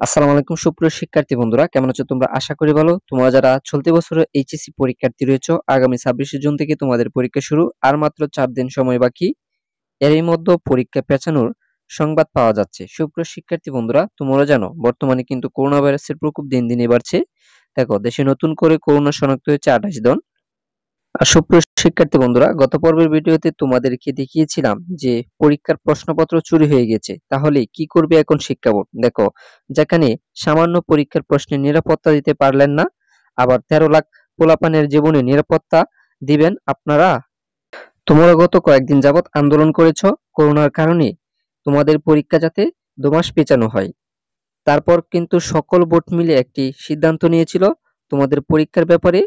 আসসালামু আলাইকুম সুপ্রিয় শিক্ষার্থী বন্ধুরা, কেমন আছো তোমরা? আশা করি ভালো। তোমরা যারা চলতি বছরের এইচএসসি পরীক্ষার্থী রয়েছো, আগামী 26শে জুন থেকে তোমাদের পরীক্ষা শুরু। আর মাত্র 4 দিন সময় বাকি। এরই মধ্যে পরীক্ষা পেছানোর সংবাদ পাওয়া যাচ্ছে। সুপ্রিয় শিক্ষার্থী বন্ধুরা, তোমরা জানো বর্তমানে কিন্তু করোনা ভাইরাসের প্রকোপ দিন দিনই বাড়ছে। দেখো, দেশে নতুন করে করোনা শনাক্ত হয়েছে 28 জন। সুপ্রিয় শিক্ষার্থী বন্ধুরা, গত পর্বের ভিডিওতে তোমাদেরকে দেখিয়েছিলাম যে পরীক্ষার প্রশ্নপত্র চুরি হয়ে গেছে, তাহলে কি করবে এখন শিক্ষা বোর্ড। দেখো, যেখানে সামান্য পরীক্ষার প্রশ্নের নিরাপত্তা দিতে পারলেন না, আবার 13 লাখ পোলাপানের জীবনে নিরাপত্তা দিবেন আপনারা। তোমরা গত কয়েকদিন যাবৎ আন্দোলন করেছো করোনার কারণে তোমাদের পরীক্ষা যাতে 2 মাস পেছানো হয়। তারপর কিন্তু সকল বোর্ড মিলে একটি সিদ্ধান্ত নিয়েছিল তোমাদের পরীক্ষার ব্যাপারে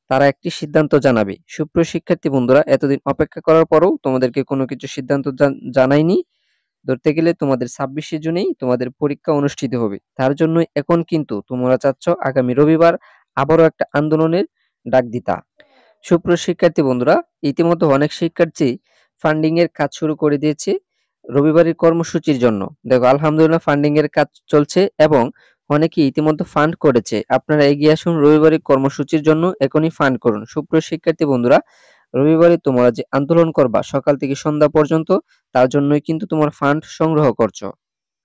তারা একটি সিদ্ধান্ত জানাবে। সুপ্রিয় শিক্ষার্থী বন্ধুরা, এতদিন অপেক্ষা করার পরেও তোমাদেরকে কোনো কিছু সিদ্ধান্ত জানায়নি। ধরতে গেলে তোমাদের 26শে জুনেই তোমাদের পরীক্ষা অনুষ্ঠিত হবে। তার জন্য এখন কিন্তু তোমরা চাচ্ছ আগামী রবিবার আবারও একটা আন্দোলনের ডাক দিতা। সুপ্রিয় শিক্ষার্থী বন্ধুরা, ইতিমধ্যে অনেক শিক্ষার্থী ফান্ডিং এর কাজ শুরু করে দিয়েছে রবিবারের কর্মসূচির জন্য। দেখো, আলহামদুলিল্লাহ ফান্ডিং এর কাজ চলছে এবং অনেকে ইতিমধ্যে ফান্ড করেছে। আপনারা এগিয়ে আসুন রবিবারের কর্মসূচির জন্য, এখনই ফান্ড করুন। সুপ্রিয় শিক্ষার্থী বন্ধুরা, রবিবারে তোমরা যে আন্দোলন করবা সকাল থেকে সন্ধ্যা পর্যন্ত, তার জন্যই কিন্তু তোমার ফান্ড সংগ্রহ করছো।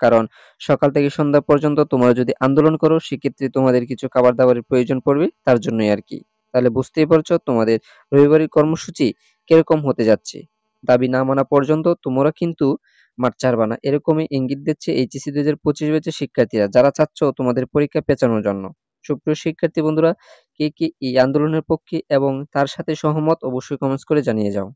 কারণ সকাল থেকে সন্ধ্যা পর্যন্ত তোমরা যদি আন্দোলন করো, সেক্ষেত্রে তোমাদের কিছু খাবার দাবারের প্রয়োজন পড়বে, তার জন্যই আর কি। তাহলে বুঝতেই পারছো তোমাদের রবিবারের কর্মসূচি কিরকম হতে যাচ্ছে। দাবি না মানা পর্যন্ত তোমরা কিন্তু মাঠ ছাড়বা না, এরকমই ইঙ্গিত দিচ্ছে এইচএসসি 2025 ব্যাচের শিক্ষার্থীরা, যারা চাচ্ছ তোমাদের পরীক্ষা পেছানোর জন্য। সুপ্রিয় শিক্ষার্থী বন্ধুরা, কে কে এই আন্দোলনের পক্ষে এবং তার সাথে সহমত অবশ্যই কমেন্টস করে জানিয়ে যাও।